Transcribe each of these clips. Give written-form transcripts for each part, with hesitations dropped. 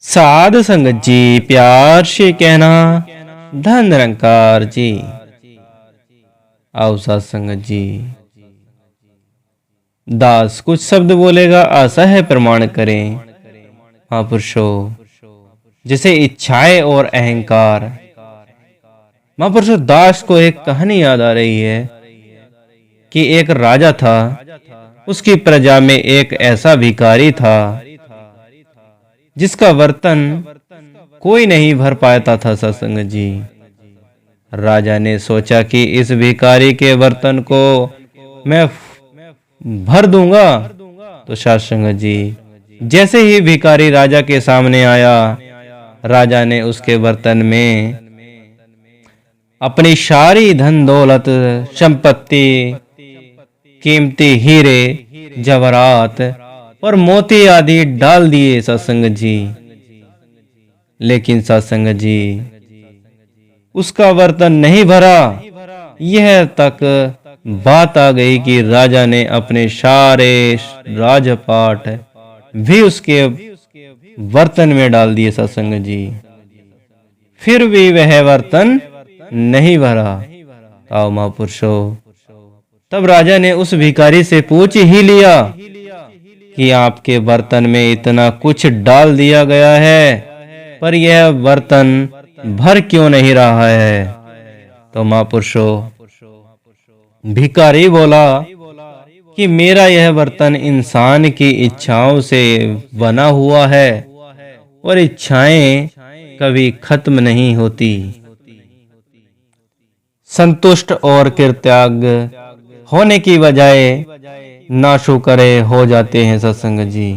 साध संगत जी प्यार से कहना धन निरंकार जी। आओ साध संगत जी। दास कुछ शब्द बोलेगा, आशा है प्रमाण करें। महापुरुषों, जैसे इच्छाएं और अहंकार। महापुरुषों, दास को एक कहानी याद आ रही है कि एक राजा था, उसकी प्रजा में एक ऐसा भिखारी था जिसका बर्तन कोई नहीं भर पाता था। सत्संग जी, राजा ने सोचा कि इस भिखारी के बर्तन को मैं भर दूंगा। तो सत्संग जी, जैसे ही भिखारी राजा के सामने आया, राजा ने उसके बर्तन में अपनी सारी धन दौलत, संपत्ति, कीमती हीरे जवाहरात और मोती आदि डाल दिए। सत्संग जी, लेकिन सत्संग जी, उसका बर्तन नहीं भरा। यह तक बात आ गई कि राजा ने अपने सारे राजपाट भी उसके बर्तन में डाल दिए। सत्संग जी, फिर भी वह बर्तन नहीं भरा। आओ महापुरुषों, तब राजा ने उस भिखारी से पूछ ही लिया कि आपके बर्तन में इतना कुछ डाल दिया गया है, पर यह बर्तन भर क्यों नहीं रहा है? तो महापुरुषों, भिखारी बोला कि मेरा यह बर्तन इंसान की इच्छाओं से बना हुआ है और इच्छाएं कभी खत्म नहीं होती। संतुष्ट और कृतज्ञ होने की बजाय नाशुक्रे हो जाते हैं। सत्संग जी,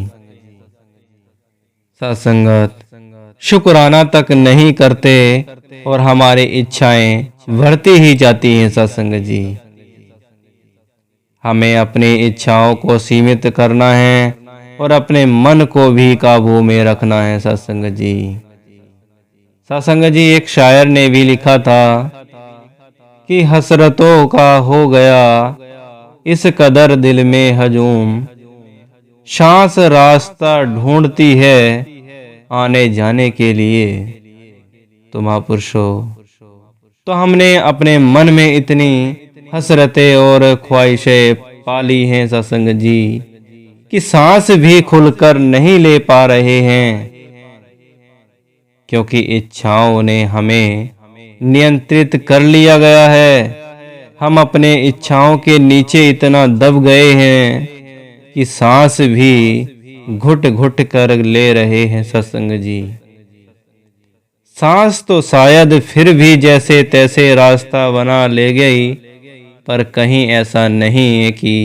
सत्संगत शुक्राना तक नहीं करते और हमारी इच्छाएं बढ़ती ही जाती हैं। सत्संग जी, हमें अपनी इच्छाओं को सीमित करना है और अपने मन को भी काबू में रखना है। सत्संग जी, सत्संग जी, एक शायर ने भी लिखा था कि हसरतों का हो गया इस कदर दिल में हजूम, सांस रास्ता ढूंढती है आने जाने के लिए। तो महापुरुषों, तो हमने अपने मन में इतनी हसरतें और ख्वाहिशें पाली हैं सत्संग जी, कि सांस भी खुलकर नहीं ले पा रहे हैं, क्योंकि इच्छाओं ने हमें नियंत्रित कर लिया गया है। हम अपने इच्छाओं के नीचे इतना दब गए हैं कि सांस भी घुट घुट कर ले रहे हैं। सत्संग जी, सांस तो शायद फिर भी जैसे तैसे रास्ता बना ले गई, पर कहीं ऐसा नहीं है कि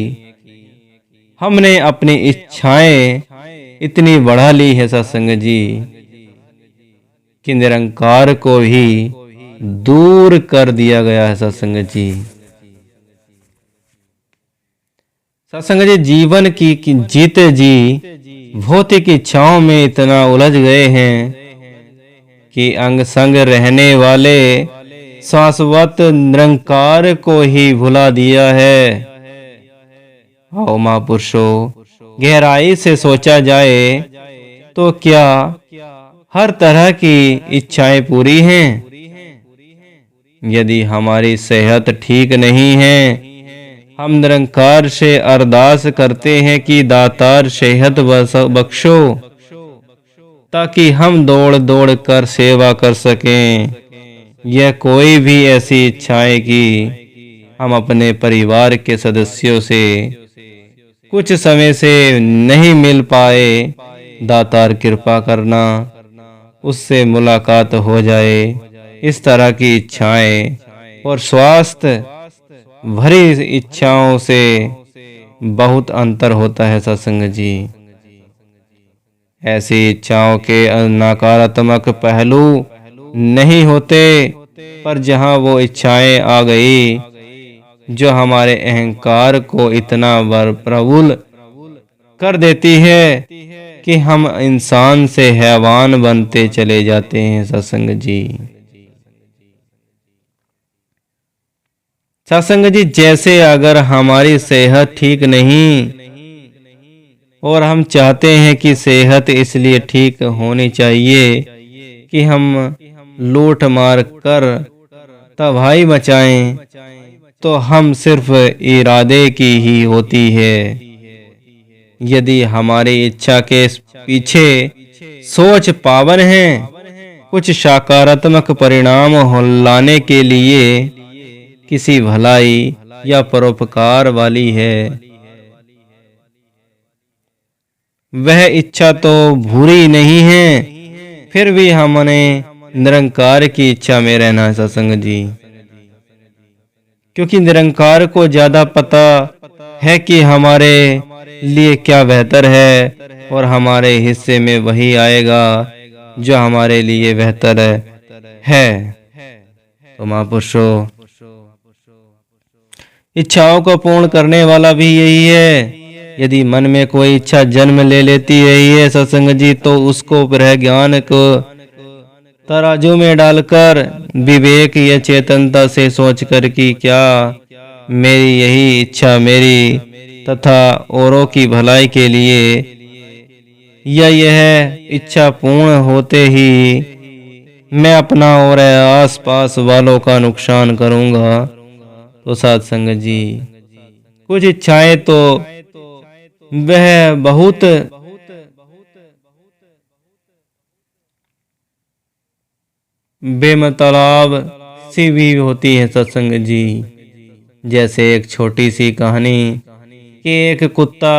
हमने अपनी इच्छाएं इतनी बढ़ा ली है। सत्संग जी, कि निरंकार को ही दूर कर दिया गया है। सत्संग जी, सत्संग जी, जीवन की जीते जी भौतिक इच्छाओं में इतना उलझ गए हैं कि अंग संग रहने वाले शाश्वत निरंकार को ही भुला दिया है। आओ महापुरुषों, गहराई से सोचा जाए तो क्या हर तरह की इच्छाएं पूरी हैं? यदि हमारी सेहत ठीक नहीं है, हम निरंकार से अरदास करते हैं कि दातार सेहत बख्शो, ताकि हम दौड़ दौड़ कर सेवा कर सकें। यह कोई भी ऐसी इच्छाएं कि हम अपने परिवार के सदस्यों से कुछ समय से नहीं मिल पाए, दातार कृपा करना उससे मुलाकात हो जाए। इस तरह की इच्छाएं और स्वास्थ्य भरी इच्छाओं से बहुत अंतर होता है। सत्संग जी, ऐसी इच्छाओं के नकारात्मक पहलू नहीं होते, पर जहां वो इच्छाएं आ गई जो हमारे अहंकार को इतना प्रबल कर देती है कि हम इंसान से हैवान बनते चले जाते हैं। सत्संग जी, सत्संग जी, जैसे अगर हमारी सेहत ठीक नहीं और हम चाहते हैं कि सेहत इसलिए ठीक होनी चाहिए कि हम लूट मार कर तबाही मचाएं, तो हम सिर्फ इरादे की ही होती है। यदि हमारी इच्छा के पीछे सोच पावन है, कुछ सकारात्मक परिणाम लाने के लिए किसी भलाई या परोपकार वाली है, वह इच्छा तो बुरी नहीं है, फिर भी हमने निरंकार की इच्छा में रहना है सत्संग जी। क्योंकि निरंकार को ज्यादा पता है कि हमारे लिए क्या बेहतर है, और हमारे हिस्से में वही आएगा जो हमारे लिए बेहतर है। तो महापुरुषों, इच्छाओं को पूर्ण करने वाला भी यही है। यदि मन में कोई इच्छा जन्म ले लेती है सत्संग जी, तो उसको ग्रह ज्ञान को तराजू में डालकर विवेक या चेतनता से सोचकर कि क्या मेरी यही इच्छा मेरी तथा औरों की भलाई के लिए, या यह इच्छा पूर्ण होते ही मैं अपना और आसपास वालों का नुकसान करूंगा। तो सत्संग जी, कुछ इच्छाएं तो वह बहुत बेमतलब सी भी होती है सत्संग जी। जैसे एक छोटी सी कहानी कि एक कुत्ता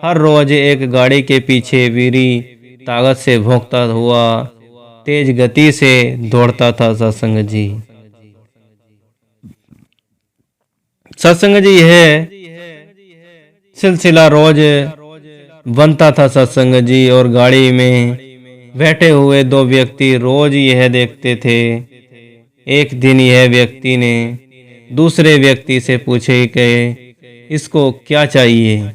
हर रोज एक गाड़ी के पीछे वीरी ताकत से भौंकता हुआ तेज गति से दौड़ता था सत्संग जी। सत्संग जी यह सिलसिला रोज बनता था सत्संग जी, और गाड़ी में बैठे हुए दो व्यक्ति रोज यह देखते थे। एक दिन यह व्यक्ति ने दूसरे व्यक्ति से पूछे कि इसको क्या चाहिए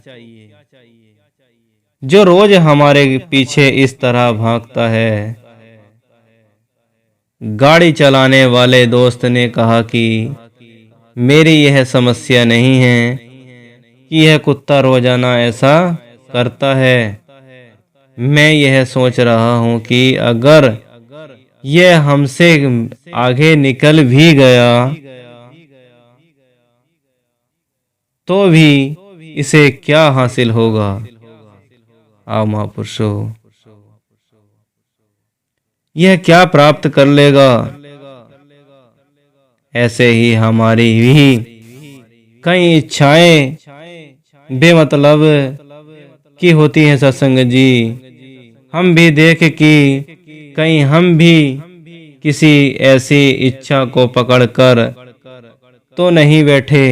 जो रोज हमारे पीछे इस तरह भागता है। गाड़ी चलाने वाले दोस्त ने कहा कि मेरी यह समस्या नहीं है कि यह कुत्ता रोजाना ऐसा करता है, मैं यह सोच रहा हूं कि अगर यह हमसे आगे निकल भी गया तो भी इसे क्या हासिल होगा। आओ महापुरुषों, यह क्या प्राप्त कर लेगा। ऐसे ही हमारी भी कई इच्छाएं बेमतलब की होती हैं सत्संग जी। हम भी देख कि कहीं हम भी किसी ऐसी इच्छा को पकड़कर तो नहीं बैठे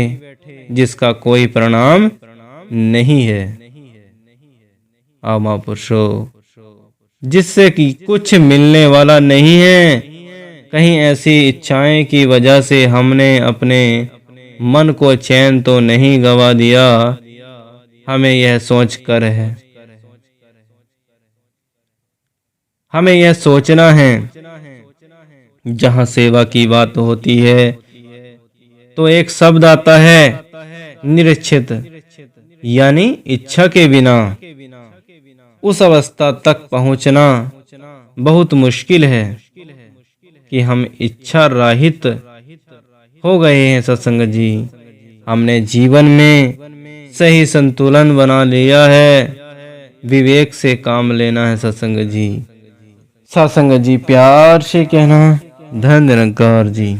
जिसका कोई परिणाम नहीं है। आओ महापुरुषों, जिससे कि कुछ मिलने वाला नहीं है, कहीं ऐसी इच्छाएं की वजह से हमने अपने मन को चैन तो नहीं गवा दिया। हमें यह सोचकर है, हमें यह सोचना है, जहां सेवा की बात होती है तो एक शब्द आता है निरीक्षित, यानी इच्छा के बिना उस अवस्था तक पहुंचना बहुत मुश्किल है कि हम इच्छा रहित हो गए हैं सत्संग जी। हमने जीवन में सही संतुलन बना लिया है, विवेक से काम लेना है सत्संग जी। सत्संग जी प्यार से कहना, धन निरंकार जी।